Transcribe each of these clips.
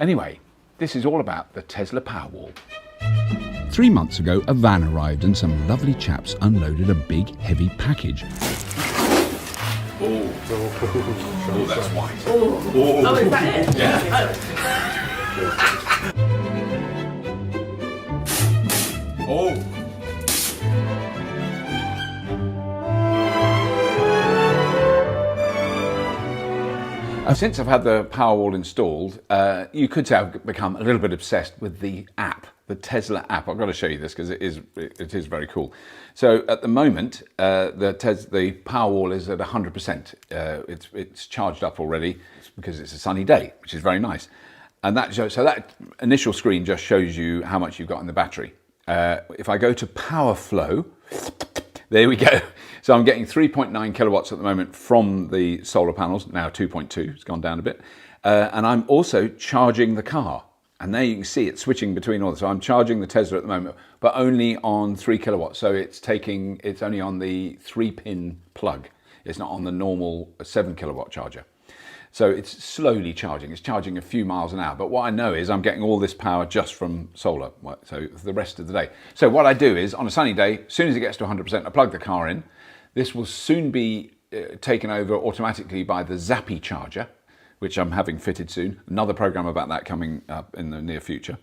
Anyway, this is all about the Tesla Powerwall. 3 months ago, a van arrived and some lovely chaps unloaded a big, heavy package. Oh, that's white. Oh, is that it? Yeah. Oh. Since I've had the Powerwall installed, you could say I've become a little bit obsessed with the app, the Tesla app. I've got to show you this because it is very cool. So at the moment, the Powerwall is at 100%. It's charged up already because it's a sunny day, which is very nice. And that initial screen just shows you how much you've got in the battery. If I go to power flow, there we go. So I'm getting 3.9 kilowatts at the moment from the solar panels, now 2.2, it's gone down a bit. And I'm also charging the car. And there you can see it switching between all this. So I'm charging the Tesla at the moment, but only on 3 kilowatts. So it's only on the 3-pin plug. It's not on the normal 7 kilowatt charger. So it's slowly charging. It's charging a few miles an hour. But what I know is I'm getting all this power just from solar, so for the rest of the day. So what I do is on a sunny day, as soon as it gets to 100%, I plug the car in. This will soon be taken over automatically by the Zappy charger, which I'm having fitted soon. Another program about that coming up in the near future.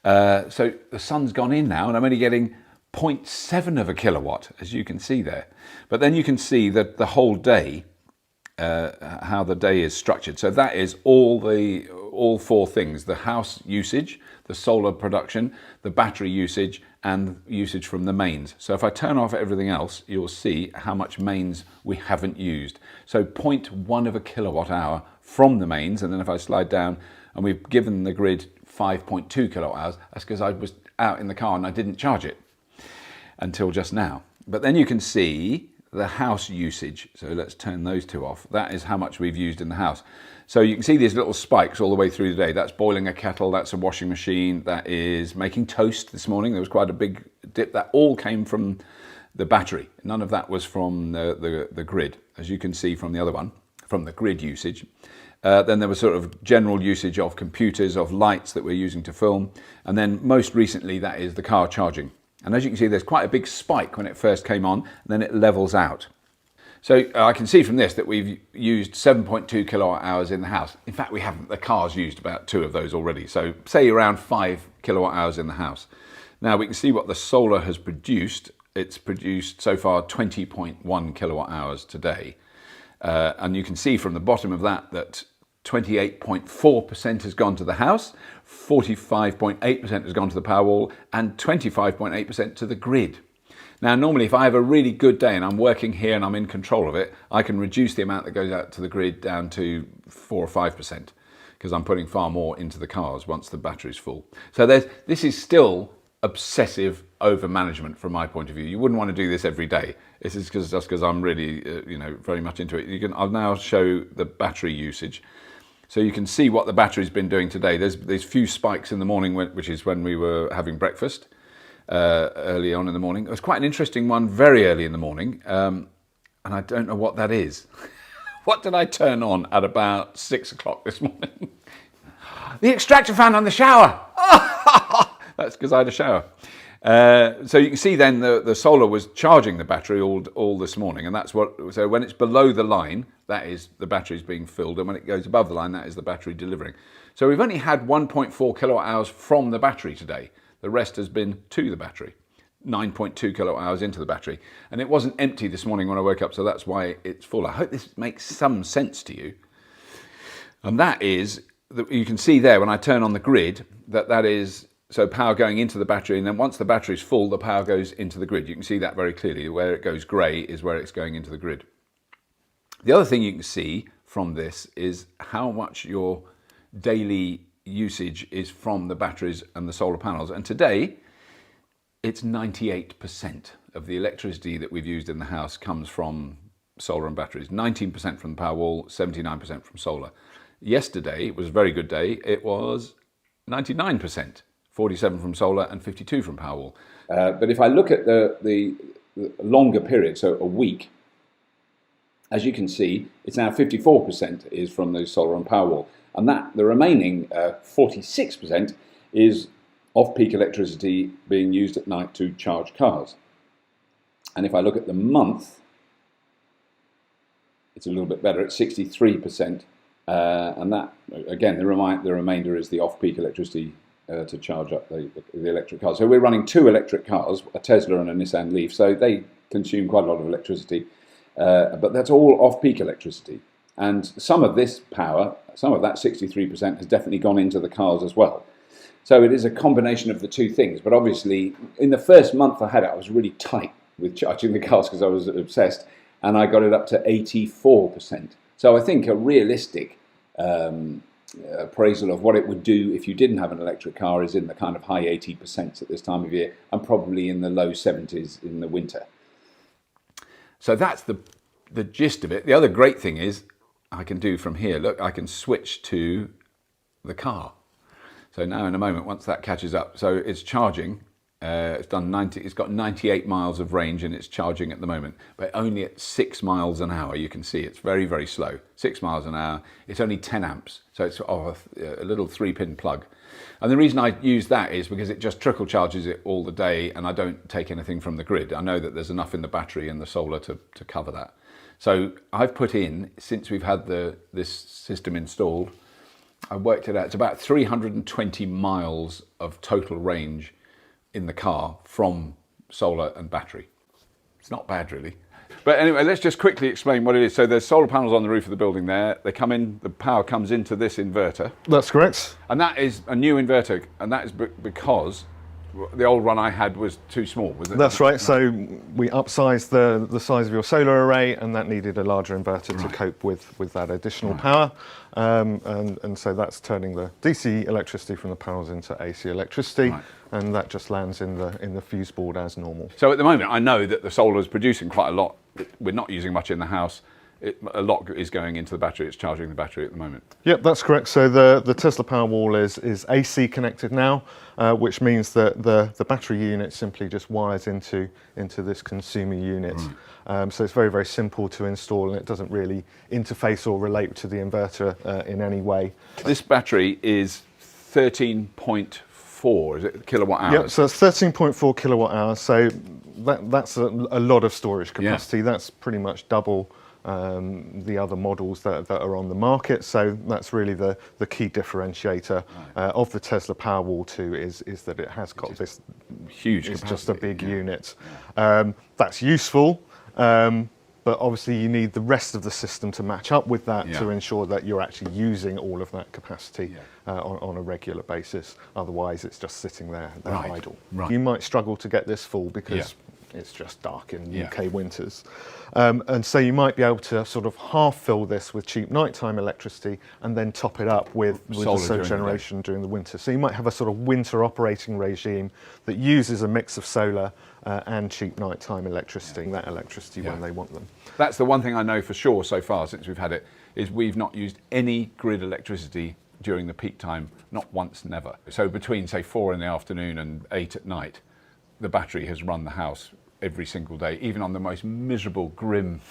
So the sun's gone in now and I'm only getting 0.7 of a kilowatt, as you can see there. But then you can see that the whole day, how the day is structured. So that is all 4 things: the house usage, the solar production, the battery usage, and usage from the mains. So if I turn off everything else, you'll see how much mains we haven't used. So 0.1 of a kilowatt hour from the mains, and then if I slide down, and we've given the grid 5.2 kilowatt hours, that's because I was out in the car and I didn't charge it until just now. But then you can see the house usage. So let's turn those 2 off. That is how much we've used in the house. So you can see these little spikes all the way through the day. That's boiling a kettle, that's a washing machine, that is making toast this morning. There was quite a big dip. That all came from the battery. None of that was from the grid, as you can see from the other one, from the grid usage. Then there was sort of general usage of computers, of lights that we're using to film. And then most recently, that is the car charging. And as you can see, there's quite a big spike when it first came on, and then it levels out. So I can see from this that we've used 7.2 kilowatt hours in the house. In fact, we haven't. The car's used about 2 of those already. So say around 5 kilowatt hours in the house. Now we can see what the solar has produced. It's produced so far 20.1 kilowatt hours today. And you can see from the bottom of that 28.4% has gone to the house, 45.8% has gone to the Powerwall, and 25.8% to the grid. Now, normally if I have a really good day and I'm working here and I'm in control of it, I can reduce the amount that goes out to the grid down to 4 or 5%, because I'm putting far more into the cars once the battery's full. So this is still obsessive over management from my point of view. You wouldn't want to do this every day. This is just because I'm really, very much into it. I'll now show the battery usage. So you can see what the battery's been doing today. There's few spikes in the morning, which is when we were having breakfast early on in the morning. It was quite an interesting one very early in the morning, and I don't know what that is. What did I turn on at about 6 o'clock this morning? The extractor fan on the shower. That's because I had a shower. So you can see then the solar was charging the battery all this morning, and so when it's below the line, that is the battery's being filled, and when it goes above the line, that is the battery delivering. So we've only had 1.4 kilowatt hours from the battery today. The rest has been to the battery, 9.2 kilowatt hours into the battery, and it wasn't empty this morning when I woke up, so that's why it's full. I hope this makes some sense to you. And that is, you can see there when I turn on the grid, that is, so power going into the battery, and then once the battery's full, the power goes into the grid. You can see that very clearly. Where it goes grey is where it's going into the grid. The other thing you can see from this is how much your daily usage is from the batteries and the solar panels. And today, it's 98% of the electricity that we've used in the house comes from solar and batteries. 19% from the Powerwall, 79% from solar. Yesterday, it was a very good day. It was 99%. 47 from solar and 52 from Powerwall. But if I look at the longer period, so a week, as you can see, it's now 54% is from the solar and Powerwall. And that the remaining 46% is off-peak electricity being used at night to charge cars. And if I look at the month, it's a little bit better at 63%. And that, again, the remainder is the off-peak electricity to charge up the electric cars. So we're running 2 electric cars, a Tesla and a Nissan Leaf, so they consume quite a lot of electricity, but that's all off-peak electricity. And some of this power, some of that 63% has definitely gone into the cars as well. So it is a combination of the two things, but obviously in the first month I had it, I was really tight with charging the cars because I was obsessed, and I got it up to 84%. So I think a realistic appraisal of what it would do if you didn't have an electric car is in the kind of high 80% at this time of year, and probably in the low 70s in the winter. So that's the gist of it. The other great thing is I can do from here, look, I can switch to the car. So now in a moment, once that catches up, so it's charging, it's got 98 miles of range and it's charging at the moment, but only at 6 miles an hour. You can see it's very, very slow. 6 miles an hour, it's only 10 amps. So it's off a little 3-pin plug. And the reason I use that is because it just trickle charges it all the day and I don't take anything from the grid. I know that there's enough in the battery and the solar to cover that. So I've put in, since we've had this system installed, I worked it out, it's about 320 miles of total range in the car from solar and battery. It's not bad really. But anyway, let's just quickly explain what it is. So there's solar panels on the roof of the building there. They come in, the power comes into this inverter. That's correct. And that is a new inverter, and that is because the old one I had was too small, was it? That's right. So we upsized the size of your solar array, and that needed a larger inverter to cope with that additional power. And so that's turning the DC electricity from the panels into AC electricity, and that just lands in the fuse board as normal. So at the moment, I know that the solar is producing quite a lot. We're not using much in the house. A lot is going into the battery. It's charging the battery at the moment. Yep, that's correct. So the Tesla Powerwall is AC connected now, which means that the battery unit simply just wires into this consumer unit. So it's very, very simple to install, and it doesn't really interface or relate to the inverter in any way. This battery is 13.4, is it, kilowatt hours? Yep, so it's 13.4 kilowatt hours. So that's a lot of storage capacity. Yeah. That's pretty much double the other models that are on the market. So that's really the key differentiator of the Tesla Powerwall 2 is that it has got this huge capacity. It's just a big unit. That's useful, but obviously you need the rest of the system to match up with that to ensure that you're actually using all of that capacity on a regular basis. Otherwise it's just sitting there idle. You might struggle to get this full because it's just dark in UK winters. And so you might be able to sort of half fill this with cheap nighttime electricity and then top it up with the solar generation during the winter. So you might have a sort of winter operating regime that uses a mix of solar and cheap nighttime electricity, that electricity when they want them. That's the one thing I know for sure so far since we've had it, is we've not used any grid electricity during the peak time, not once, never. So between say 4 in the afternoon and 8 at night, the battery has run the house every single day, even on the most miserable, grim,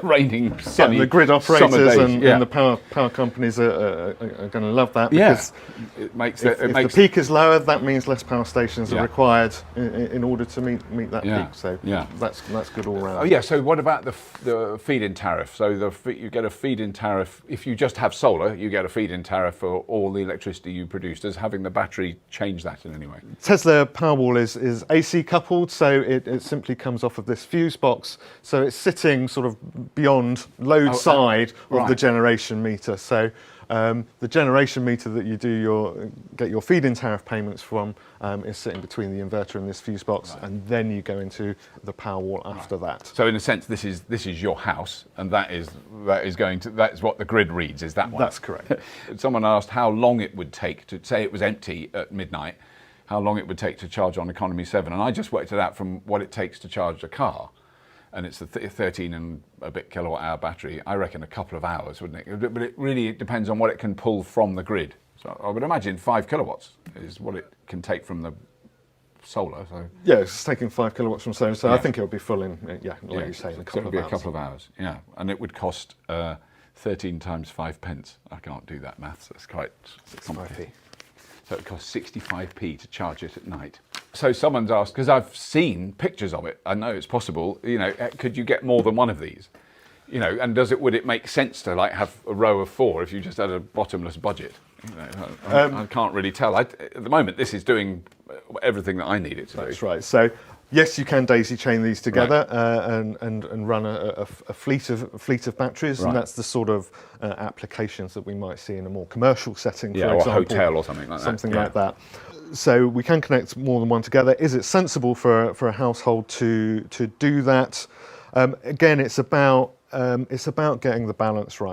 raining, sunny the grid operators and the power companies are going to love that, because it makes if the peak is lower, that means less power stations are required in order to meet that peak. So that's good all round. Oh yeah. So what about the feed-in tariff? So you get a feed-in tariff if you just have solar. You get a feed-in tariff for all the electricity you produce. Does having the battery change that in any way? Tesla Powerwall is AC coupled, so it simply comes off of this fuse box. So it's sitting sort of beyond load side of the generation meter. So the generation meter that you get your feed-in tariff payments from is sitting between the inverter and this fuse box, and then you go into the Powerwall after that. So in a sense, this is your house, and that's what the grid reads. Is that one? That's correct. Someone asked how long it would take to say it was empty at midnight, how long it would take to charge on economy 7, and I just worked it out from what it takes to charge a car. And it's a 13 and a bit kilowatt hour battery. I reckon a couple of hours, wouldn't it? But it really depends on what it can pull from the grid. So I would imagine 5 kilowatts is what it can take from the solar. So yeah, it's taking 5 kilowatts from solar. So I think it'll be full in, like you say, in a couple of hours. It'll be a couple of hours, and it would cost 13 times 5 pence. I can't do that maths. That's quite complicated. So it costs 65p to charge it at night. So someone's asked, because I've seen pictures of it, I know it's possible, you know, could you get more than one of these? You know, and would it make sense to like have a row of 4 if you just had a bottomless budget? You know, I can't really tell. At the moment, this is doing everything that I need it to do. That's right. So yes, you can daisy chain these together and run a fleet of batteries, and that's the sort of applications that we might see in a more commercial setting, for example, or a hotel or something like that. Something like that. So we can connect more than one together. Is it sensible for a household to do that? Again, it's about getting the balance right.